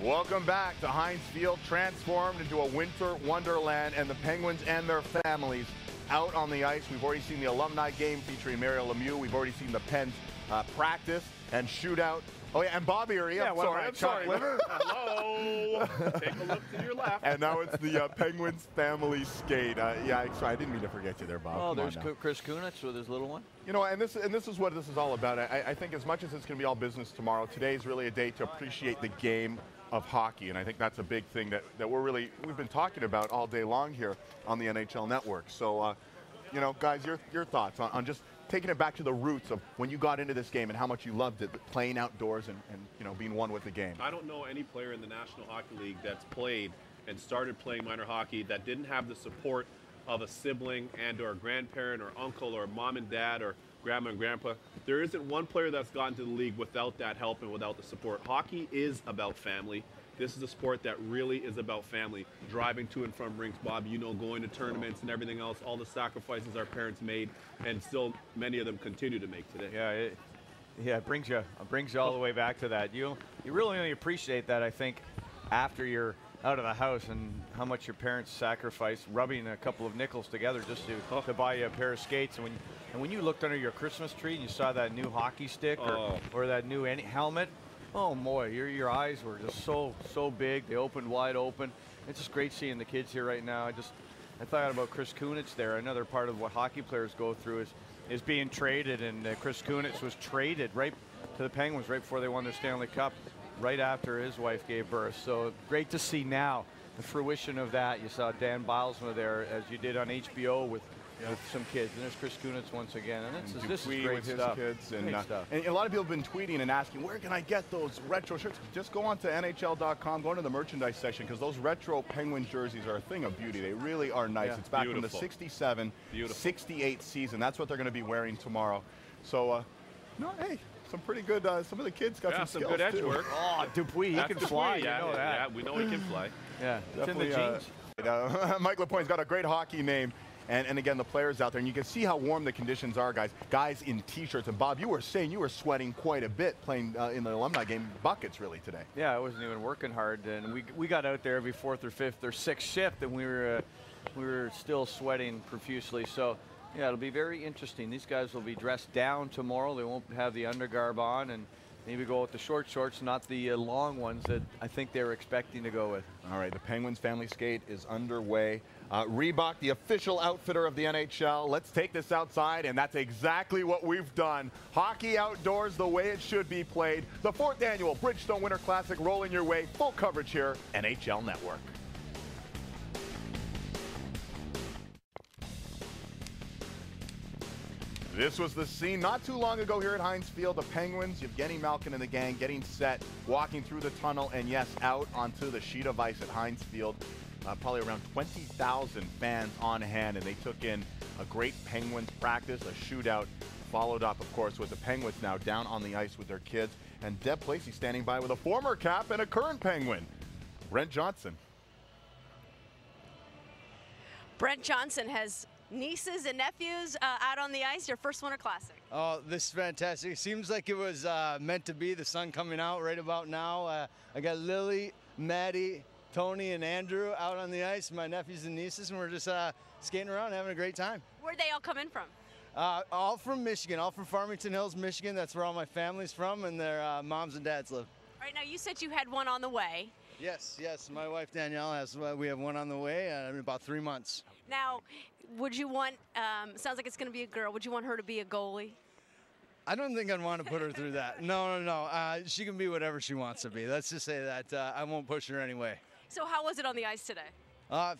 Welcome back to Heinz Field, transformed into a winter wonderland, and the Penguins and their families out on the ice. We've already seen the alumni game featuring Mario Lemieux. We've already seen the Pens practice and shootout. Oh, yeah, and Bobby Uri. Yeah, I'm sorry. Hello. Take a look to your left. And now it's the Penguins family skate. Yeah, sorry, I didn't mean to forget you there, Bob. Oh, there's Chris Kunitz with his little one. You know, and this is what this is all about. I think as much as it's going to be all business tomorrow, today is really a day to appreciate the game of hockey, and I think that's a big thing that we've been talking about all day long here on the NHL Network. So, you know, guys, your thoughts on just taking it back to the roots of when you got into this game and how much you loved it, playing outdoors and you know, being one with the game. I don't know any player in the National Hockey League that's played and started playing minor hockey that didn't have the support of a sibling and or a grandparent or uncle or mom and dad or grandma and grandpa. There isn't one player that's gotten to the league without that help and without the support. Hockey is about family. This is a sport that really is about family. Driving to and from rinks, Bob, you know, going to tournaments and everything else, all the sacrifices our parents made, and still many of them continue to make today. Yeah, it brings you all the way back to that. You really only appreciate that, I think, after you're out of the house and how much your parents sacrificed, rubbing a couple of nickels together just to buy you a pair of skates. And when you looked under your Christmas tree and you saw that new hockey stick or that new helmet, oh boy, your eyes were just so big. They opened wide open. It's just great seeing the kids here right now. I thought about Chris Kunitz there. Another part of what hockey players go through is being traded, and Chris Kunitz was traded right to the Penguins right before they won their Stanley Cup, right after his wife gave birth. So great to see now the fruition of that. You saw Dan Bilesma there, as you did on HBO with some kids, and there's Chris Kunitz once again, and this is great with stuff. His kids, and stuff. A lot of people have been tweeting and asking, where can I get those retro shirts? Just go on to NHL.com, go into the merchandise section, because those retro Penguin jerseys are a thing of beauty. They really are nice. Yeah. It's back from the 67, 68 season. That's what they're going to be wearing tomorrow. So, hey, some pretty good. Some of the kids got some skills good edge too. work. Oh, Dupuis, he can fly. You know that. Yeah, we know he can fly. Yeah, it's in the genes. Mike LaPointe's got a great hockey name. And again, the players out there, and you can see how warm the conditions are, guys. Guys in T-shirts. And Bob, you were saying you were sweating quite a bit playing in the alumni game, buckets really today. Yeah, I wasn't even working hard, and we got out there every fourth or fifth or sixth shift, and we were still sweating profusely. So yeah, it'll be very interesting. These guys will be dressed down tomorrow. They won't have the undergarb on, and maybe go with the short shorts, not the long ones that I think they were expecting to go with. All right, the Penguins family skate is underway. Reebok, the official outfitter of the NHL. Let's take this outside, and that's exactly what we've done. Hockey outdoors the way it should be played. The 4th annual Bridgestone Winter Classic rolling your way. Full coverage here, NHL Network. This was the scene not too long ago here at Heinz Field. The Penguins, Evgeny Malkin and the gang getting set, walking through the tunnel, and yes, out onto the sheet of ice at Heinz Field. Probably around 20,000 fans on hand, and they took in a great Penguins practice, a shootout, followed up, of course, with the Penguins now down on the ice with their kids, and Deb Placey standing by with a former Cap and a current Penguin, Brent Johnson. Brent Johnson has nieces and nephews out on the ice. Your first Winter Classic. Oh, this is fantastic. It seems like it was meant to be. The sun coming out right about now. I got Lily, Maddie, Tony, and Andrew out on the ice, my nephews and nieces, and we're just skating around having a great time. Where'd they all come in from? All from Michigan, all from Farmington Hills, Michigan. That's where all my family's from, and their moms and dads live. All right, now you said you had one on the way. Yes. My wife Danielle has. We have one on the way in about 3 months. Now, would you want? Sounds like it's going to be a girl. Would you want her to be a goalie? I don't think I'd want to put her through that. No. She can be whatever she wants to be. Let's just say that I won't push her anyway. So how was it on the ice today?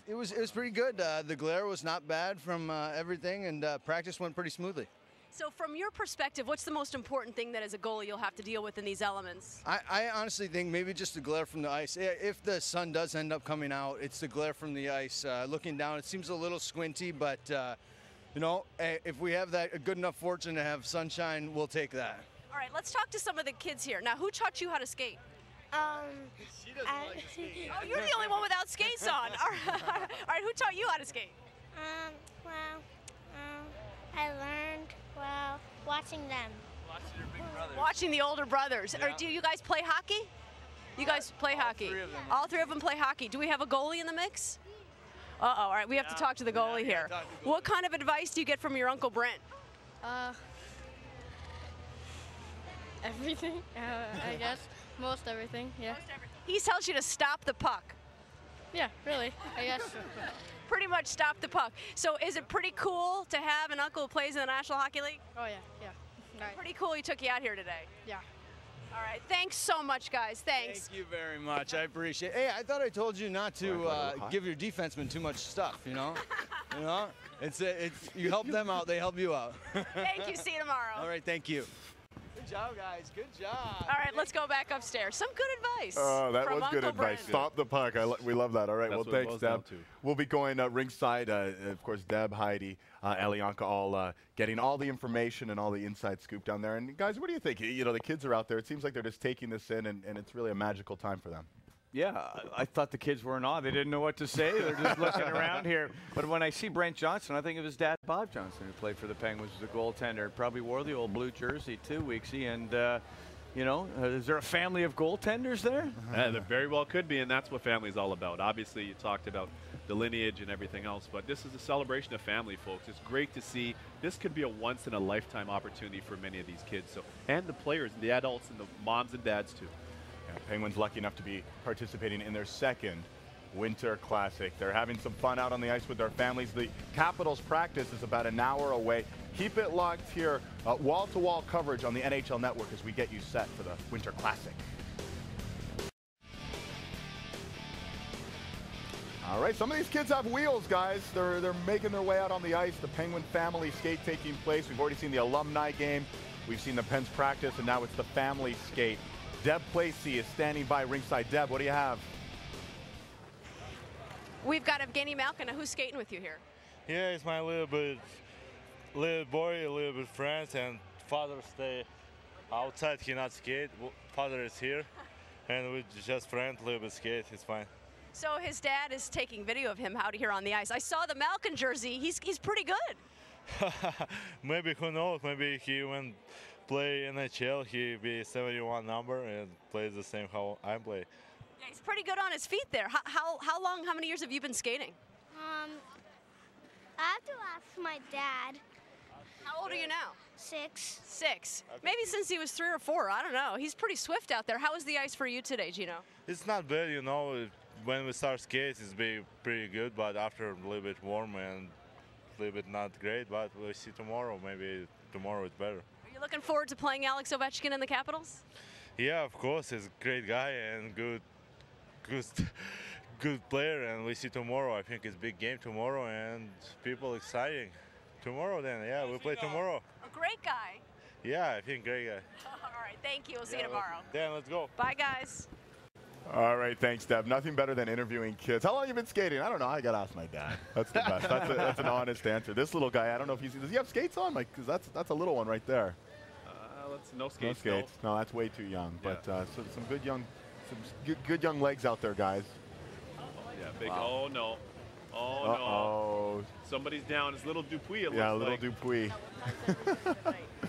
It was pretty good. The glare was not bad from everything, and practice went pretty smoothly. So from your perspective, what's the most important thing that as a goalie you'll have to deal with in these elements? I honestly think maybe just the glare from the ice. If the sun does end up coming out, it's the glare from the ice. Looking down, it seems a little squinty, but you know, if we have that good enough fortune to have sunshine, we'll take that. All right, let's talk to some of the kids here. Now, who taught you how to skate? She doesn't like skating. Oh, you're the only one without skates on. All right, who taught you how to skate? I learned watching them. Watching your big brothers. Watching the older brothers. Yeah. Or do you guys play hockey? You guys play hockey. three of them. All three of them play hockey. Do we have a goalie in the mix? Uh-oh, all right, we have to talk to the goalie here. What kind of advice do you get from your Uncle Brent? Everything, I guess. Most everything, yeah. He tells you to stop the puck. Yeah, really, I guess. Pretty much stop the puck. So is it pretty cool to have an uncle who plays in the National Hockey League? Oh, yeah, yeah. Right. Pretty cool he took you out here today. Yeah. All right, thanks so much, guys. Thanks. Thank you very much. I appreciate it. Hey, I thought I told you not to give your defensemen too much stuff, you know? You know? It's you help them out, they help you out. Thank you. See you tomorrow. All right, thank you. Good job, guys. Good job. All right, let's go back upstairs. Some good advice. Oh, that from was good Uncle advice. Brent. Stop the puck. We love that. All right, That's well, what it thanks, boils down Deb. to. We'll be going ringside. Of course, Deb, Heidi, Elianka, all getting all the information and all the inside scoop down there. And guys, what do you think? You know, the kids are out there. It seems like they're just taking this in, and it's really a magical time for them. Yeah, I thought the kids were in awe. They didn't know what to say. They're just looking around here. But when I see Brent Johnson, I think of his dad, Bob Johnson, who played for the Penguins as a goaltender. Probably wore the old blue jersey too, Weeksy. And, you know, is there a family of goaltenders there? There very well could be, and that's what family is all about. Obviously, you talked about the lineage and everything else, but this is a celebration of family, folks. It's great to see. This could be a once-in-a-lifetime opportunity for many of these kids, and the players, the adults, and the moms and dads, too. Yeah, Penguins lucky enough to be participating in their second Winter Classic. They're having some fun out on the ice with their families. The Capitals practice is about an hour away. Keep it locked here, wall-to-wall coverage on the NHL Network as we get you set for the Winter Classic. All right, some of these kids have wheels, guys. They're making their way out on the ice. The Penguin family skate taking place. We've already seen the alumni game. We've seen the Pens practice, and now it's the family skate. Deb Placey is standing by ringside. Deb, what do you have? We've got Evgeny Malkin. Who's skating with you here? Yeah, it's my little boy, a little bit friends, and father stay outside. He not skate. Father is here, and we just friend, little bit skate. It's fine. So his dad is taking video of him out here on the ice. I saw the Malkin jersey. He's pretty good. Maybe, who knows? Maybe he when play NHL, he be 71 number and plays the same how I play. Yeah, he's pretty good on his feet there. How many years have you been skating? I have to ask my dad. How old are you now? 6. 6. Maybe since he was 3 or 4. I don't know. He's pretty swift out there. How was the ice for you today, Gino? It's not bad, you know. When we start skate, it's be pretty good, but after a little bit warm and a little bit not great. But we'll see tomorrow. Maybe tomorrow it's better. Are you looking forward to playing Alex Ovechkin in the Capitals? Yeah, of course. He's a great guy and good player, and we see tomorrow. I think it's a big game tomorrow, and people exciting. Tomorrow then, yeah, we play tomorrow. A great guy. Yeah, I think great guy. All right, thank you. We'll see you tomorrow. Then let's go. Bye, guys. All right, thanks, Deb. Nothing better than interviewing kids. How long have you been skating? I don't know. I got to ask my dad. That's the best. That's an honest answer. This little guy, I don't know if does he have skates on? Like, because that's a little one right there. No skates. No skates. No, that's way too young. Yeah. But some good young legs out there, guys. Yeah, big. Wow. Oh no. Oh no. Somebody's down. It's little Dupuis. It Yeah, looks little like. Dupuis.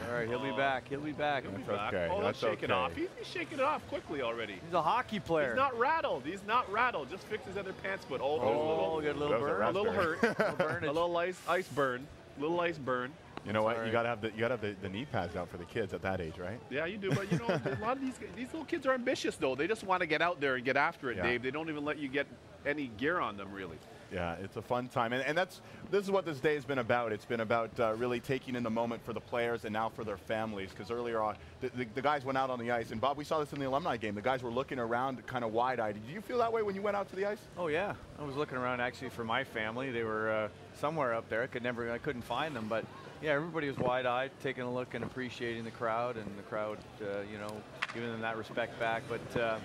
All right, he'll be back. He'll be back. That's okay. Oh, That's let's shake it okay. off. He's shaking it off quickly already. He's a hockey player. He's not rattled. He's not rattled. Just fixed his other pants foot. Oh, there's got a little That was burn. a little hurt. Burnage. A little ice burn. Little ice burn. You know what? Sorry. You gotta have the knee pads out for the kids at that age, right? Yeah, you do. But you know, a lot of these little kids are ambitious though. They just want to get out there and get after it, Yeah. Dave. They don't even let you get any gear on them, really. Yeah, it's a fun time, and this is what this day has been about. It's been about really taking in the moment for the players and now for their families. Because earlier on, the guys went out on the ice, and Bob, we saw this in the alumni game. The guys were looking around, kind of wide-eyed. Did you feel that way when you went out to the ice? Oh yeah, I was looking around actually for my family. They were somewhere up there. I couldn't find them, but yeah, everybody was wide-eyed, taking a look and appreciating the crowd, and the crowd, you know, giving them that respect back. But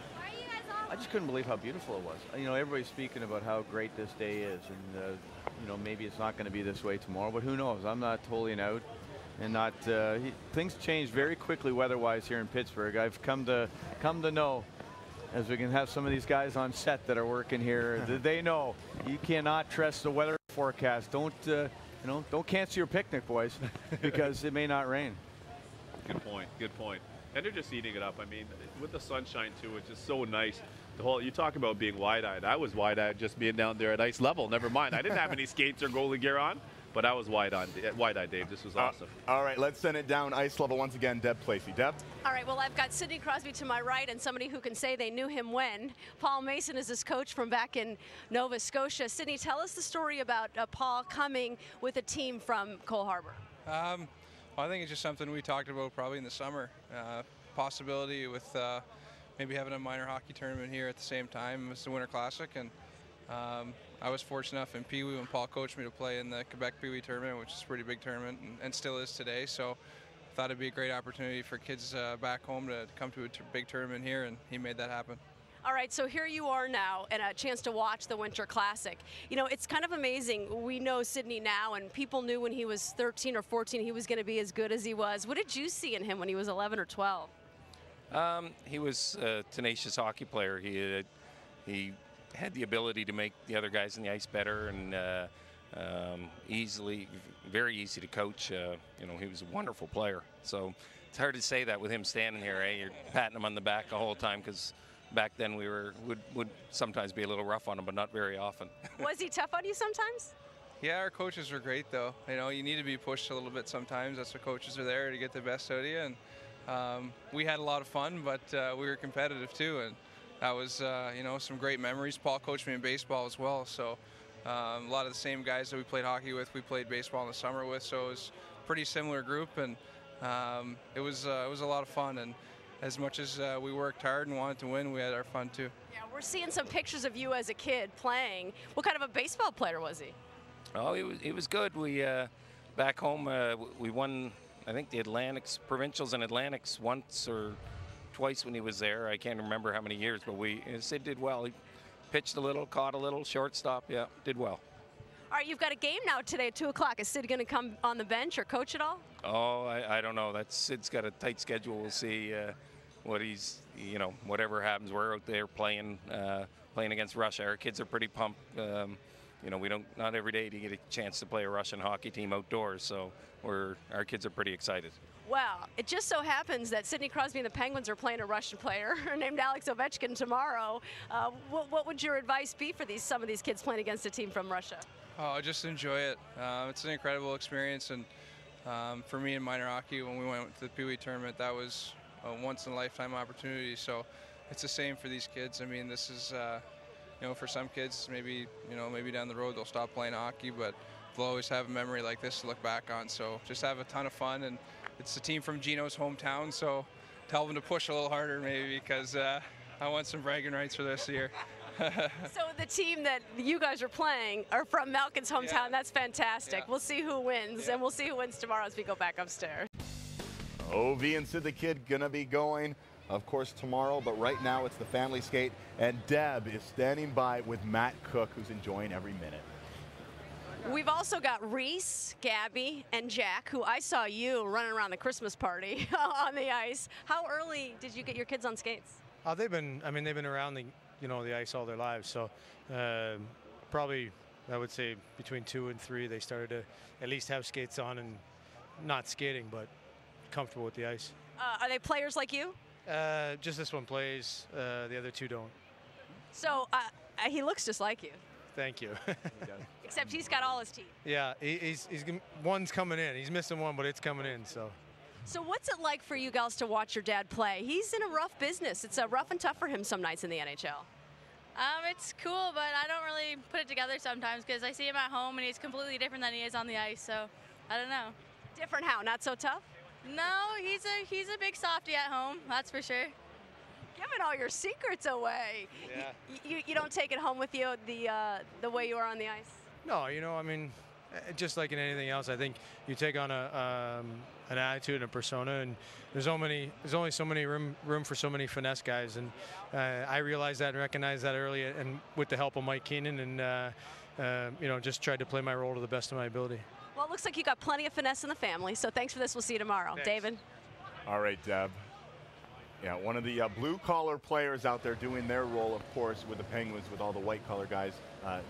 I just couldn't believe how beautiful it was. You know, everybody's speaking about how great this day is, and you know, maybe it's not going to be this way tomorrow, but who knows? I'm not holding out, and not. Things change very quickly weather-wise here in Pittsburgh. I've come to know, as we can have some of these guys on set that are working here, they know you cannot trust the weather forecast. Don't you know? Don't cancel your picnic, boys, because it may not rain. Good point. Good point. and they're just eating it up. I mean, with the sunshine too, which is so nice. The whole, you talk about being wide-eyed. I was wide-eyed just being down there at ice level. Never mind, I didn't have any skates or goalie gear on, but I was wide-eyed, Dave. This was awesome. All right, let's send it down ice level once again. Deb Placey. Deb? All right, well, I've got Sidney Crosby to my right and somebody who can say they knew him when. Paul Mason is his coach from back in Nova Scotia. Sidney, tell us the story about Paul coming with a team from Cole Harbour. Well, I think it's just something we talked about probably in the summer. Possibility with maybe having a minor hockey tournament here at the same time as the Winter Classic. And I was fortunate enough in Pee Wee when Paul coached me to play in the Quebec Pee Wee tournament, which is a pretty big tournament and still is today. So I thought it'd be a great opportunity for kids back home to come to a big tournament here, and he made that happen. All right, so here you are now and a chance to watch the Winter Classic. You know, it's kind of amazing. We know Sidney now, and people knew when he was 13 or 14 he was going to be as good as he was. What did you see in him when he was 11 or 12? He was a tenacious hockey player. He had the ability to make the other guys on the ice better, and very easy to coach. You know, he was a wonderful player. So it's hard to say that with him standing here. You're patting him on the back the whole time, because back then we would sometimes be a little rough on him, but not very often. Was he tough on you sometimes? Yeah, our coaches were great, though. You know, you need to be pushed a little bit sometimes. That's what coaches are there, to get the best out of you. And we had a lot of fun, but we were competitive too, and that was you know, some great memories. Paul coached me in baseball as well, so a lot of the same guys that we played hockey with, we played baseball in the summer with. So it was a pretty similar group, and it was a lot of fun. And as much as we worked hard and wanted to win, we had our fun too. Yeah, we're seeing some pictures of you as a kid playing. What kind of a baseball player was he? Oh, he was good. We back home we won, I think, the Atlantics, Provincials and Atlantics once or twice when he was there. I can't remember how many years, but Sid did well. He pitched a little, caught a little, shortstop. Yeah, did well. All right, you've got a game now today at 2 o'clock. Is Sid going to come on the bench or coach at all? Oh, I don't know. Sid's got a tight schedule. We'll see what he's, you know, whatever happens. We're out there playing against Russia. Our kids are pretty pumped. You know, not every day do you get a chance to play a Russian hockey team outdoors, so our kids are pretty excited. Well, it just so happens that Sidney Crosby and the Penguins are playing a Russian player named Alex Ovechkin tomorrow. What would your advice be for some of these kids playing against a team from Russia? Oh, just enjoy it. It's an incredible experience, and for me in minor hockey, when we went to the Pee Wee tournament, that was a once-in-a-lifetime opportunity. So it's the same for these kids. I mean, this is, you know, for some kids, maybe down the road they'll stop playing hockey, but they'll always have a memory like this to look back on. So just have a ton of fun, and it's a team from Gino's hometown, so tell them to push a little harder maybe, because I want some bragging rights for this year. So the team that you guys are playing are from Malkin's hometown. Yeah. That's fantastic. Yeah. We'll see who wins, and we'll see who wins tomorrow as we go back upstairs. OV and Sid the Kid gonna be going, of course, tomorrow, but right now it's the family skate, and Deb is standing by with Matt Cook, who's enjoying every minute. We've also got Reese, Gabby, and Jack, who I saw you running around the Christmas party on the ice. How early did you get your kids on skates? They've been around the ice all their lives. So probably, I would say between 2 and 3, they started to at least have skates on, and not skating, but comfortable with the ice. Are they players like you? Just this one plays. The other 2 don't. So he looks just like you. Thank you. Except he's got all his teeth. Yeah, he's one's coming in. He's missing one, but it's coming in. So what's it like for you gals to watch your dad play? He's in a rough business. It's rough and tough for him some nights in the NHL. It's cool, but I don't really put it together sometimes, because I see him at home and he's completely different than he is on the ice. So I don't know. Different how? Not so tough? No, he's a big softie at home. That's for sure. Giving all your secrets away. Yeah. You don't take it home with you the way you are on the ice? No, I mean, just like in anything else, I think you take on an attitude and a persona, and there's only so many room for so many finesse guys, and I realized that and recognized that early, and with the help of Mike Keenan, and just tried to play my role to the best of my ability. Well, it looks like you got plenty of finesse in the family, so thanks for this. We'll see you tomorrow. Thanks. David. All right, Deb. Yeah, one of the blue-collar players out there doing their role, of course, with the Penguins, with all the white-collar guys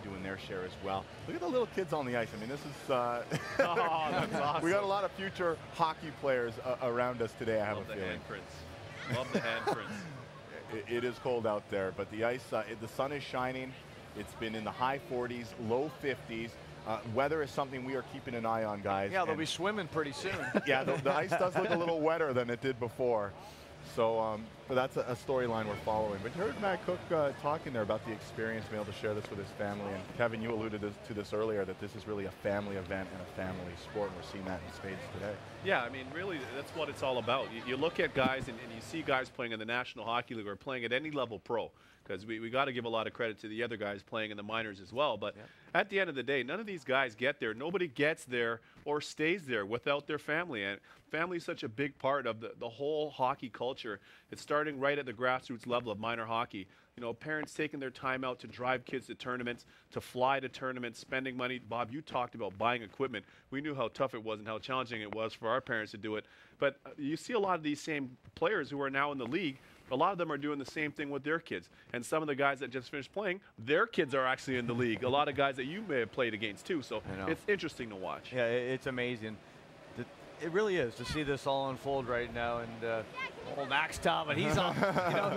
doing their share as well. Look at the little kids on the ice. I mean, this is... oh, that's awesome. We got a lot of future hockey players around us today, I have a feeling. Handprints. Love the handprints. It is cold out there, but the ice, the sun is shining. It's been in the high 40s, low 50s. Weather is something we are keeping an eye on, guys. Yeah, they'll be swimming pretty soon. Yeah, the ice does look a little wetter than it did before. So but that's a storyline we're following. But you heard Matt Cook talking there about the experience, being able to share this with his family. And Kevin, you alluded to this earlier, that this is really a family event and a family sport. We're seeing that in spades today. Yeah, I mean, really, that's what it's all about. You look at guys, and you see guys playing in the National Hockey League or playing at any level pro, because we got to give a lot of credit to the other guys playing in the minors as well. But at the end of the day, none of these guys get there. Nobody gets there or stays there without their family. And family is such a big part of the whole hockey culture. It's starting right at the grassroots level of minor hockey. You know, parents taking their time out to drive kids to tournaments, to fly to tournaments, spending money. Bob, you talked about buying equipment. We knew how tough it was and how challenging it was for our parents to do it. But you see a lot of these same players who are now in the league. A lot of them are doing the same thing with their kids. And some of the guys that just finished playing, their kids are actually in the league. A lot of guys that you may have played against too. So it's interesting to watch. Yeah, it's amazing. It really is to see this all unfold right now. And old Max Talbot, he's on.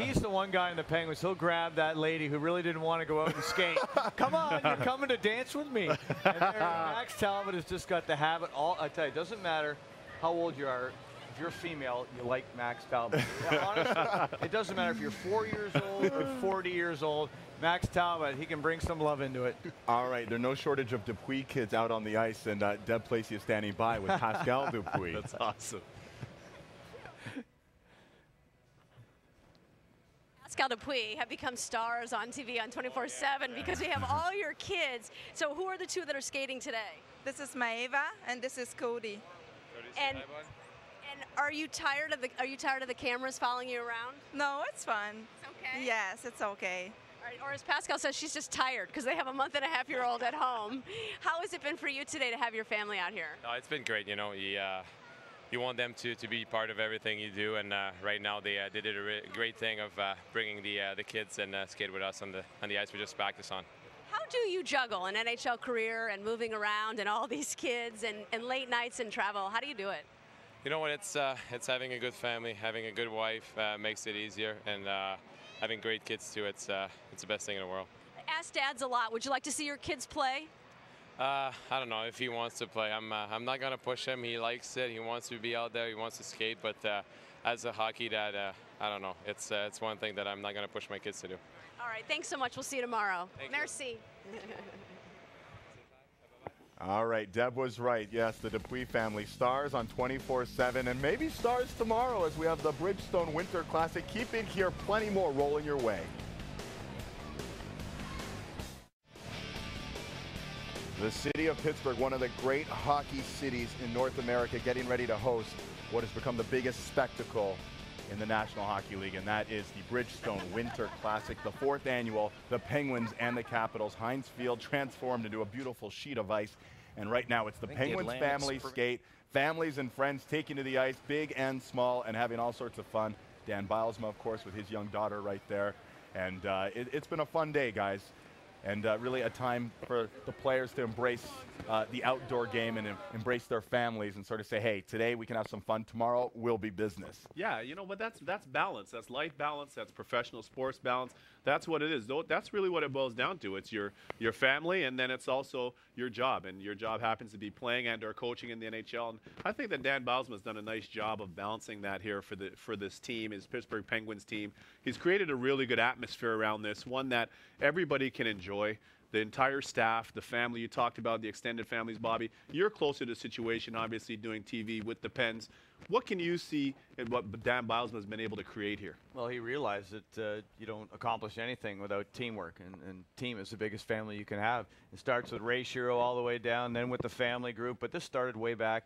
He's the one guy in the Penguins. He'll grab that lady who really didn't want to go out and skate. Come on, you're coming to dance with me. And Max Talbot has just got the habit. I tell you, it doesn't matter how old you are. If you're female, you like Max Talbot. Yeah, honestly, it doesn't matter if you're 4 years old or 40 years old. Max Talbot, he can bring some love into it. All right, there's no shortage of Dupuis kids out on the ice, and Deb Placey is standing by with Pascal Dupuis. That's awesome. Pascal Dupuis have become stars on TV on 24/7 because we have all your kids. So who are the two that are skating today? This is Maeva, and this is Cody. And are you tired of the cameras following you around? No, it's fun. It's okay. Yes, it's okay. All right, or as Pascal says, she's just tired because they have a month-and-a-half-year-old at home. How has it been for you today to have your family out here? No, it's been great. You want them to be part of everything you do, and right now they did a great thing of bringing the kids and skate with us on the ice we just practice on. How do you juggle an NHL career and moving around and all these kids and late nights and travel? How do you do it? You know what? It's having a good family, having a good wife makes it easier, and having great kids too. It's the best thing in the world. I ask dads a lot. Would you like to see your kids play? I don't know if he wants to play. I'm not gonna push him. He likes it. He wants to be out there. He wants to skate. But as a hockey dad, I don't know. It's one thing that I'm not gonna push my kids to do. All right. Thanks so much. We'll see you tomorrow. Thank Merci. All right, Deb was right. Yes, the Dupuis family stars on 24/7, and maybe stars tomorrow as we have the Bridgestone Winter Classic. Keep it here, plenty more rolling your way. The city of Pittsburgh, one of the great hockey cities in North America, getting ready to host what has become the biggest spectacle in the National Hockey League, and that is the Bridgestone Winter Classic, the 4th annual. The Penguins and the Capitals. Heinz Field transformed into a beautiful sheet of ice, and right now it's the Penguins family skate. Families and friends taking to the ice, big and small, and having all sorts of fun. Dan Bilesma, of course, with his young daughter right there, and it's been a fun day, guys. And really a time for the players to embrace the outdoor game and embrace their families and sort of say, hey, today we can have some fun. Tomorrow will be business. Yeah, you know, but that's balance. That's life balance. That's professional sports balance. That's what it is. That's really what it boils down to. It's your family, and then it's also your job. And your job happens to be playing and or coaching in the NHL. And I think that Dan Bilesma has done a nice job of balancing that here for this team, his Pittsburgh Penguins team. He's created a really good atmosphere around this, one that everybody can enjoy. The entire staff, the family you talked about, the extended families, Bobby. You're closer to the situation, obviously, doing TV with the Pens. What can you see in what Dan Bilesma has been able to create here? Well, he realized that you don't accomplish anything without teamwork, and team is the biggest family you can have. It starts with Ray Shiro all the way down, then with the family group, but this started way back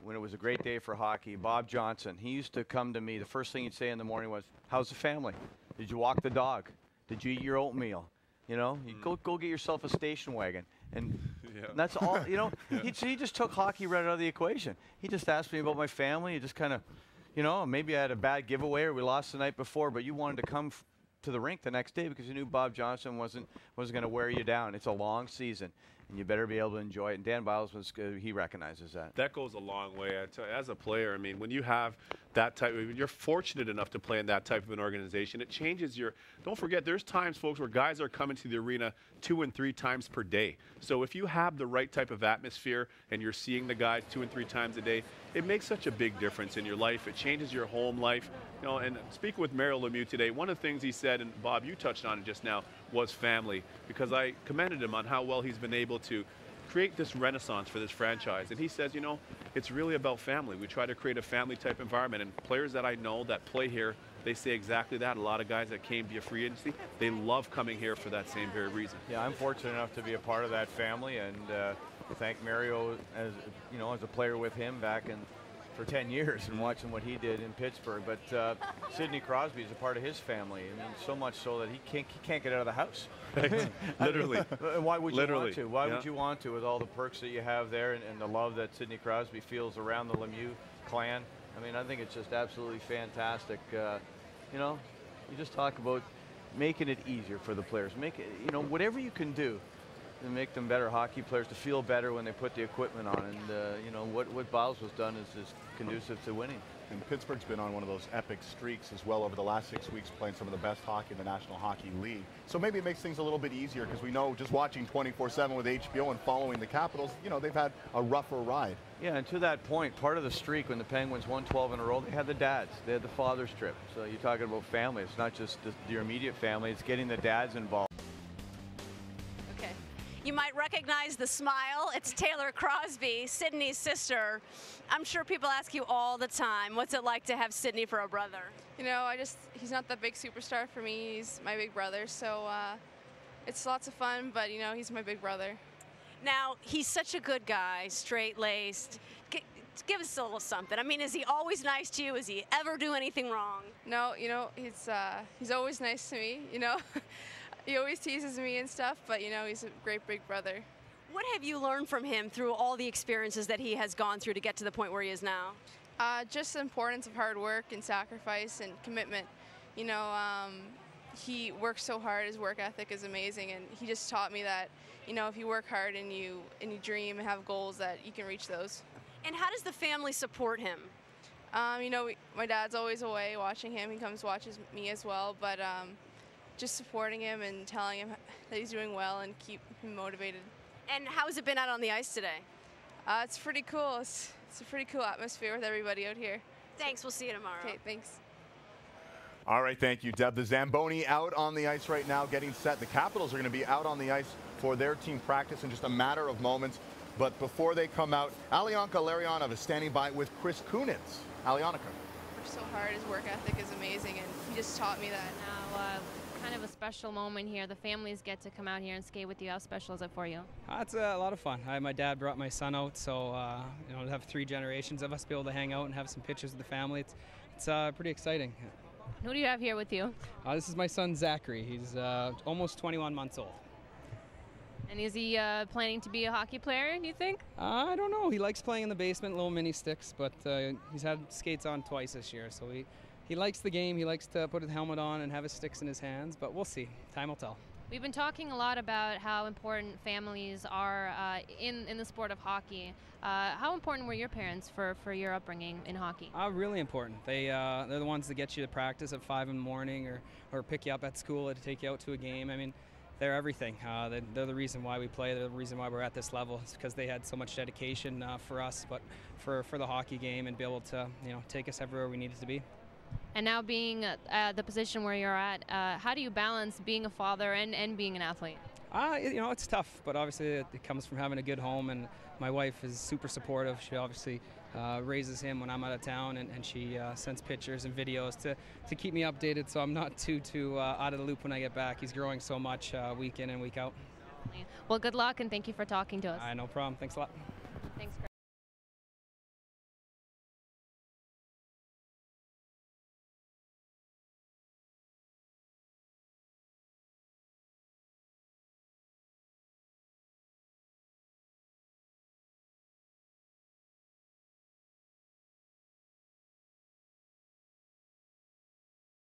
when it was a great day for hockey. Bob Johnson, he used to come to me. The first thing he'd say in the morning was, how's the family? Did you walk the dog? Did you eat your oatmeal? You know, you go get yourself a station wagon, and that's all. You know, he just took hockey right out of the equation. He just asked me about my family. He just kind of, you know, maybe I had a bad giveaway or we lost the night before, but you wanted to come to the rink the next day because you knew Bob Johnson wasn't going to wear you down. It's a long season, and you better be able to enjoy it. And Dan Biles he recognizes that. That goes a long way. As a player, I mean, when you have that type of, you're fortunate enough to play in that type of an organization. It changes your, don't forget, there's times, folks, where guys are coming to the arena 2 and 3 times per day. So if you have the right type of atmosphere and you're seeing the guys 2 and 3 times a day, it makes such a big difference in your life. It changes your home life. You know, and speaking with Mario Lemieux today, one of the things he said, and Bob, you touched on it just now, was family, because I commended him on how well he's been able to create this renaissance for this franchise. And he says, you know, it's really about family. We try to create a family type environment, and players that I know that play here, they say exactly that. A lot of guys that came via free agency, they love coming here for that same very reason. Yeah, I'm fortunate enough to be a part of that family, and thank Mario as as a player with him back in for 10 years and watching what he did in Pittsburgh. But Sidney Crosby is a part of his family. I mean, so much so that he can't get out of the house. Literally. Why would you want to? Why yeah. would you want to, with all the perks that you have there and the love that Sidney Crosby feels around the Lemieux clan? I mean, I think it's just absolutely fantastic. You know, you just talk about making it easier for the players. Make it, whatever you can do to make them better hockey players, to feel better when they put the equipment on. And what Biles has done is conducive to winning. And Pittsburgh's been on one of those epic streaks as well over the last 6 weeks, playing some of the best hockey in the National Hockey League. So maybe it makes things a little bit easier, because we know just watching 24/7 with HBO and following the Capitals, they've had a rougher ride. Yeah, and to that point, part of the streak when the Penguins won 12 in a row, they had the dads. They had the father's trip. So you're talking about family. It's not just your immediate family. It's getting the dads involved. Okay. You might recognize the smile. It's Taylor Crosby, Sidney's sister. I'm sure people ask you all the time, what's it like to have Sidney for a brother? He's not that big superstar for me. He's my big brother, so it's lots of fun, but he's my big brother. Now, he's such a good guy, straight-laced. Give us a little something. I mean, is he always nice to you? Does he ever do anything wrong? No, he's always nice to me, He always teases me and stuff, but he's a great big brother. What have you learned from him through all the experiences that he has gone through to get to the point where he is now? Just the importance of hard work and sacrifice and commitment. He works so hard. His work ethic is amazing, and he just taught me that, if you work hard and you dream and have goals, that you can reach those. And how does the family support him? My dad's always away watching him. He comes watches me as well, but just supporting him and telling him that he's doing well and keep him motivated. And how has it been out on the ice today? It's pretty cool. It's a pretty cool atmosphere with everybody out here. Thanks. We'll see you tomorrow. Okay, thanks. All right, thank you, Deb. The Zamboni out on the ice right now, getting set. The Capitals are going to be out on the ice for their team practice in just a matter of moments. But before they come out, Alyonka Larionov is standing by with Chris Kunitz. Alyonka. Works so hard. His work ethic is amazing, and he just taught me that. Now, kind of a special moment here. The families get to come out here and skate with you. How special is it for you? It's a lot of fun. My dad brought my son out, so to have 3 generations of us be able to hang out and have some pictures of the family, it's pretty exciting. Who do you have here with you? This is my son Zachary. He's almost 21 months old. And is he planning to be a hockey player, do you think? I don't know. He likes playing in the basement, little mini sticks, but he's had skates on twice this year, so he likes the game. He likes to put his helmet on and have his sticks in his hands, but we'll see. Time will tell. We've been talking a lot about how important families are in the sport of hockey. How important were your parents for your upbringing in hockey? Really important. They're the ones that get you to practice at 5 in the morning or pick you up at school to take you out to a game. I mean, they're everything. They're the reason why we play. They're the reason why we're at this level. It's because they had so much dedication for us, but for the hockey game, and be able to take us everywhere we needed to be. And now being the position where you're at, how do you balance being a father and being an athlete? It's tough, but obviously it comes from having a good home, and my wife is super supportive. She obviously raises him when I'm out of town, and she sends pictures and videos to keep me updated, so I'm not too out of the loop when I get back. He's growing so much week in and week out. Well, good luck, and thank you for talking to us. No problem. Thanks a lot. Thanks, Chris.